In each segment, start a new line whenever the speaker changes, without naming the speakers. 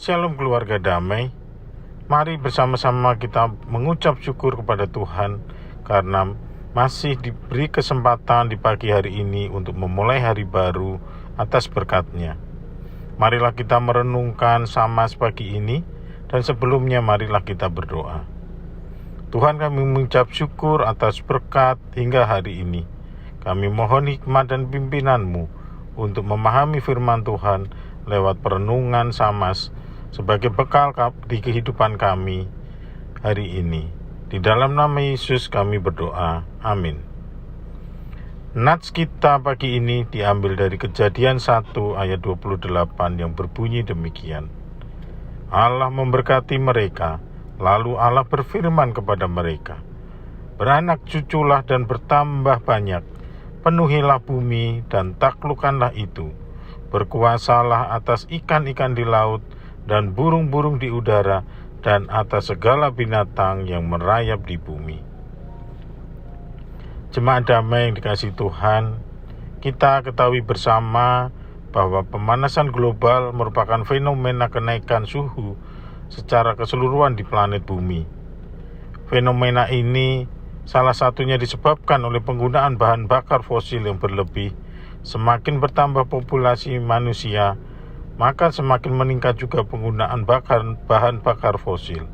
Shalom keluarga damai. Mari bersama-sama kita mengucap syukur kepada Tuhan karena masih diberi kesempatan di pagi hari ini untuk memulai hari baru atas berkat-Nya. Marilah kita merenungkan sama pagi ini, dan sebelumnya marilah kita berdoa. Tuhan, kami mengucap syukur atas berkat hingga hari ini. Kami mohon hikmat dan pimpinan-Mu untuk memahami firman Tuhan lewat perenungan Samas sebagai bekal di kehidupan kami hari ini. Di dalam nama Yesus kami berdoa. Amin. Nats kita pagi ini diambil dari Kejadian 1 ayat 28 yang berbunyi demikian. Allah memberkati mereka, lalu Allah berfirman kepada mereka, "Beranak cuculah dan bertambah banyak, penuhilah bumi dan taklukkanlah itu. Berkuasalah atas ikan-ikan di laut dan burung-burung di udara, dan atas segala binatang yang merayap di bumi." Jemaat damai yang dikasihi Tuhan, kita ketahui bersama bahwa pemanasan global merupakan fenomena kenaikan suhu secara keseluruhan di planet bumi. Fenomena ini salah satunya disebabkan oleh penggunaan bahan bakar fosil yang berlebih. Semakin bertambah populasi manusia, maka semakin meningkat juga penggunaan bahan bakar fosil.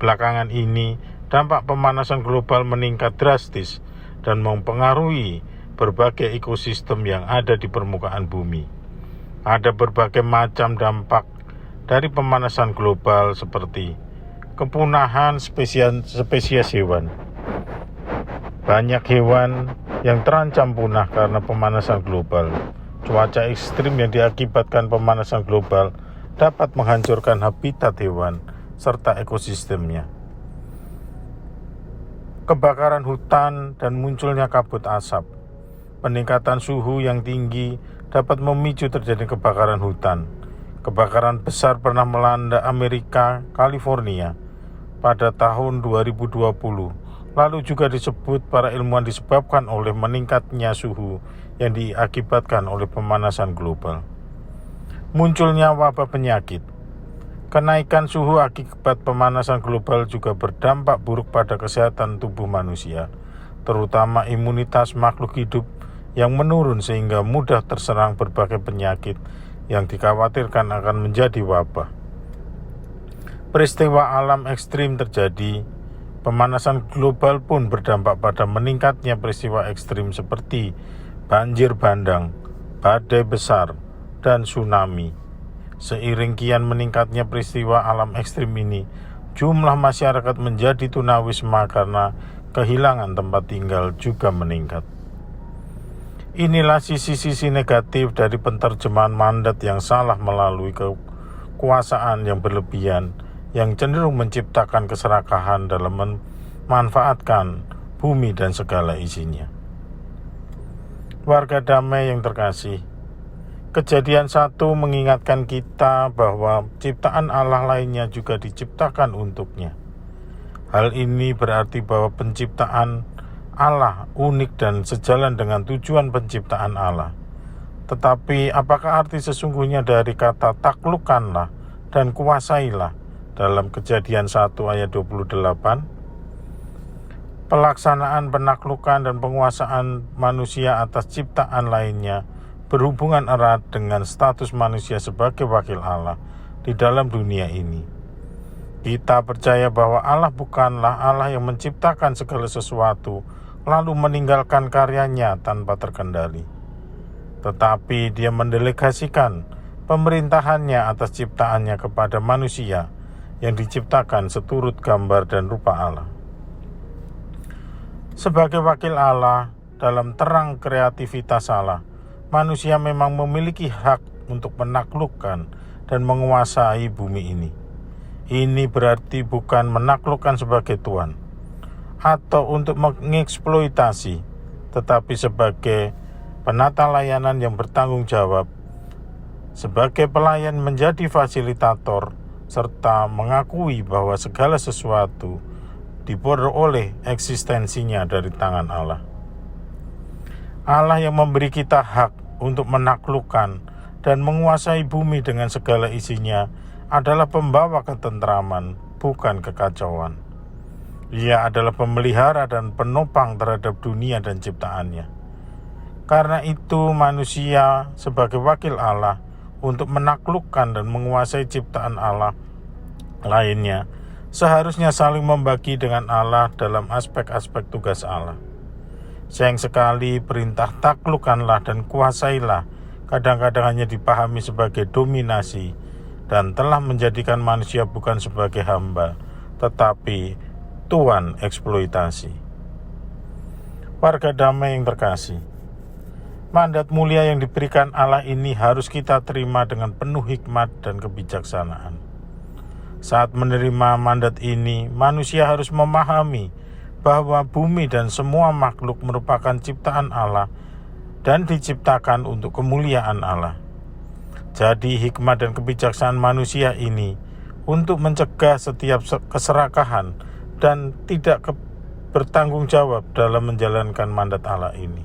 Belakangan ini, dampak pemanasan global meningkat drastis dan mempengaruhi berbagai ekosistem yang ada di permukaan bumi. Ada berbagai macam dampak dari pemanasan global seperti kepunahan spesies hewan. Banyak hewan yang terancam punah karena pemanasan global. Cuaca ekstrim yang diakibatkan pemanasan global dapat menghancurkan habitat hewan serta ekosistemnya. Kebakaran hutan dan munculnya kabut asap. Peningkatan suhu yang tinggi dapat memicu terjadi kebakaran hutan. Kebakaran besar pernah melanda Amerika, California pada tahun 2020. Lalu juga disebut para ilmuwan disebabkan oleh meningkatnya suhu yang diakibatkan oleh pemanasan global. Munculnya wabah penyakit. Kenaikan suhu akibat pemanasan global juga berdampak buruk pada kesehatan tubuh manusia, terutama imunitas makhluk hidup yang menurun sehingga mudah terserang berbagai penyakit yang dikhawatirkan akan menjadi wabah. Peristiwa alam ekstrim terjadi. Pemanasan global pun berdampak pada meningkatnya peristiwa ekstrim seperti banjir bandang, badai besar, dan tsunami. Seiring kian meningkatnya peristiwa alam ekstrim ini, jumlah masyarakat menjadi tunawisma karena kehilangan tempat tinggal juga meningkat. Inilah sisi-sisi negatif dari penerjemahan mandat yang salah melalui kekuasaan yang berlebihan, yang cenderung menciptakan keserakahan dalam memanfaatkan bumi dan segala isinya. Warga damai yang terkasih, Kejadian 1 mengingatkan kita bahwa ciptaan Allah lainnya juga diciptakan untuknya. Hal ini berarti bahwa penciptaan Allah unik dan sejalan dengan tujuan penciptaan Allah. Tetapi apakah arti sesungguhnya dari kata taklukkanlah dan kuasailah dalam Kejadian 1 ayat 28? Pelaksanaan penaklukan dan penguasaan manusia atas ciptaan lainnya berhubungan erat dengan status manusia sebagai wakil Allah di dalam dunia ini. Kita percaya bahwa Allah bukanlah Allah yang menciptakan segala sesuatu lalu meninggalkan karyanya tanpa terkendali. Tetapi Dia mendelegasikan pemerintahannya atas ciptaannya kepada manusia yang diciptakan seturut gambar dan rupa Allah. Sebagai wakil Allah dalam terang kreativitas Allah, manusia memang memiliki hak untuk menaklukkan dan menguasai bumi ini. Ini berarti bukan menaklukkan sebagai tuan atau untuk mengeksploitasi, tetapi sebagai penata layanan yang bertanggung jawab, sebagai pelayan menjadi fasilitator, serta mengakui bahwa segala sesuatu diperoleh eksistensinya dari tangan Allah. Allah yang memberi kita hak untuk menaklukkan dan menguasai bumi dengan segala isinya adalah pembawa ketentraman, bukan kekacauan. Ia adalah pemelihara dan penopang terhadap dunia dan ciptaannya. Karena itu manusia sebagai wakil Allah untuk menaklukkan dan menguasai ciptaan Allah lainnya, seharusnya saling membagi dengan Allah dalam aspek-aspek tugas Allah. Sayang sekali perintah taklukkanlah dan kuasailah kadang-kadang hanya dipahami sebagai dominasi dan telah menjadikan manusia bukan sebagai hamba, tetapi tuan eksploitasi. Warga damai yang terkasih, mandat mulia yang diberikan Allah ini harus kita terima dengan penuh hikmat dan kebijaksanaan. Saat menerima mandat ini, manusia harus memahami bahwa bumi dan semua makhluk merupakan ciptaan Allah dan diciptakan untuk kemuliaan Allah. Jadi hikmat dan kebijaksanaan manusia ini untuk mencegah setiap keserakahan dan tidak bertanggung jawab dalam menjalankan mandat Allah ini.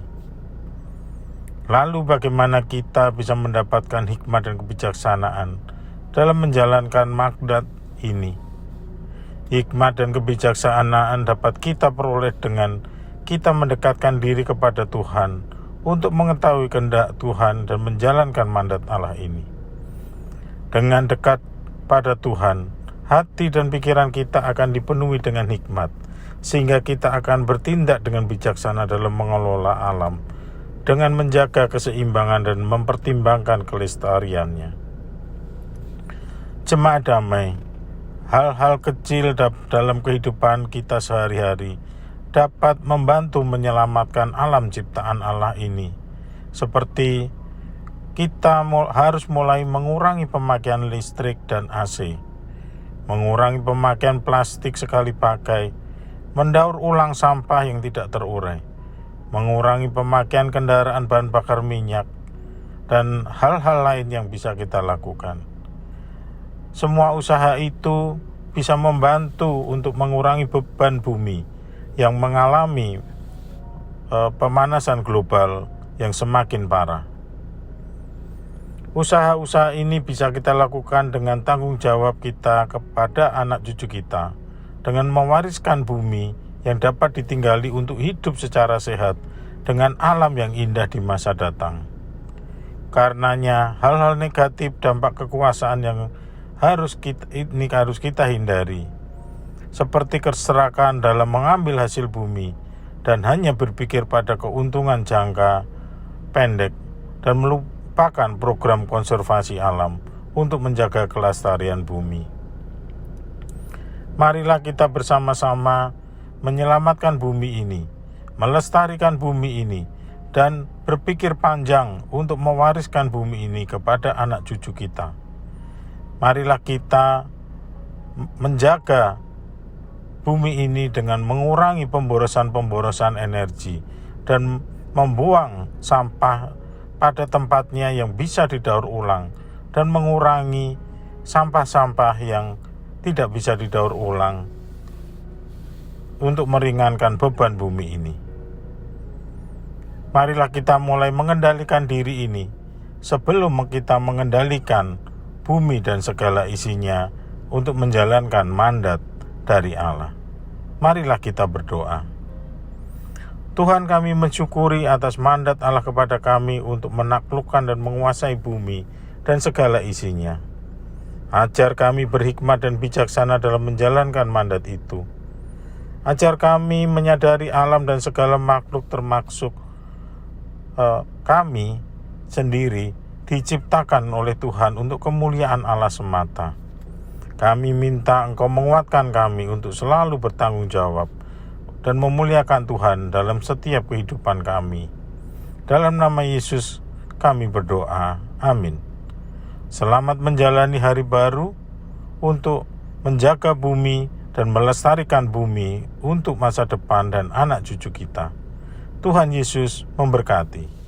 Lalu bagaimana kita bisa mendapatkan hikmat dan kebijaksanaan dalam menjalankan mandat ini? Hikmat dan kebijaksanaan dapat kita peroleh dengan kita mendekatkan diri kepada Tuhan untuk mengetahui kehendak Tuhan dan menjalankan mandat Allah ini. Dengan dekat pada Tuhan, hati dan pikiran kita akan dipenuhi dengan hikmat, sehingga kita akan bertindak dengan bijaksana dalam mengelola alam, dengan menjaga keseimbangan dan mempertimbangkan kelestariannya. Jemaat damai, hal-hal kecil dalam kehidupan kita sehari-hari dapat membantu menyelamatkan alam ciptaan Allah ini, seperti kita harus mulai mengurangi pemakaian listrik dan AC, mengurangi pemakaian plastik sekali pakai, mendaur ulang sampah yang tidak terurai, mengurangi pemakaian kendaraan bahan bakar minyak, dan hal-hal lain yang bisa kita lakukan. Semua usaha itu bisa membantu untuk mengurangi beban bumi yang mengalami pemanasan global yang semakin parah. Usaha-usaha ini bisa kita lakukan dengan tanggung jawab kita kepada anak cucu kita, dengan mewariskan bumi yang dapat ditinggali untuk hidup secara sehat dengan alam yang indah di masa datang. Karenanya, hal-hal negatif dampak kekuasaan yang harus kita hindari, seperti keserakahan dalam mengambil hasil bumi dan hanya berpikir pada keuntungan jangka pendek dan melupakan program konservasi alam untuk menjaga kelestarian bumi. Marilah kita bersama-sama menyelamatkan bumi ini, melestarikan bumi ini, dan berpikir panjang untuk mewariskan bumi ini kepada anak cucu kita. Marilah kita menjaga bumi ini dengan mengurangi pemborosan energi dan membuang sampah pada tempatnya yang bisa didaur ulang dan mengurangi sampah-sampah yang tidak bisa didaur ulang untuk meringankan beban bumi ini. Marilah kita mulai mengendalikan diri ini sebelum kita mengendalikan bumi dan segala isinya untuk menjalankan mandat dari Allah. Marilah kita berdoa. Tuhan, kami mensyukuri atas mandat Allah kepada kami untuk menaklukkan dan menguasai bumi dan segala isinya. Ajar kami berhikmat dan bijaksana dalam menjalankan mandat itu. Ajar kami menyadari alam dan segala makhluk termasuk kami sendiri diciptakan oleh Tuhan untuk kemuliaan Allah semata. Kami minta Engkau menguatkan kami untuk selalu bertanggung jawab dan memuliakan Tuhan dalam setiap kehidupan kami. Dalam nama Yesus kami berdoa. Amin. Selamat menjalani hari baru untuk menjaga bumi dan melestarikan bumi untuk masa depan dan anak cucu kita. Tuhan Yesus memberkati.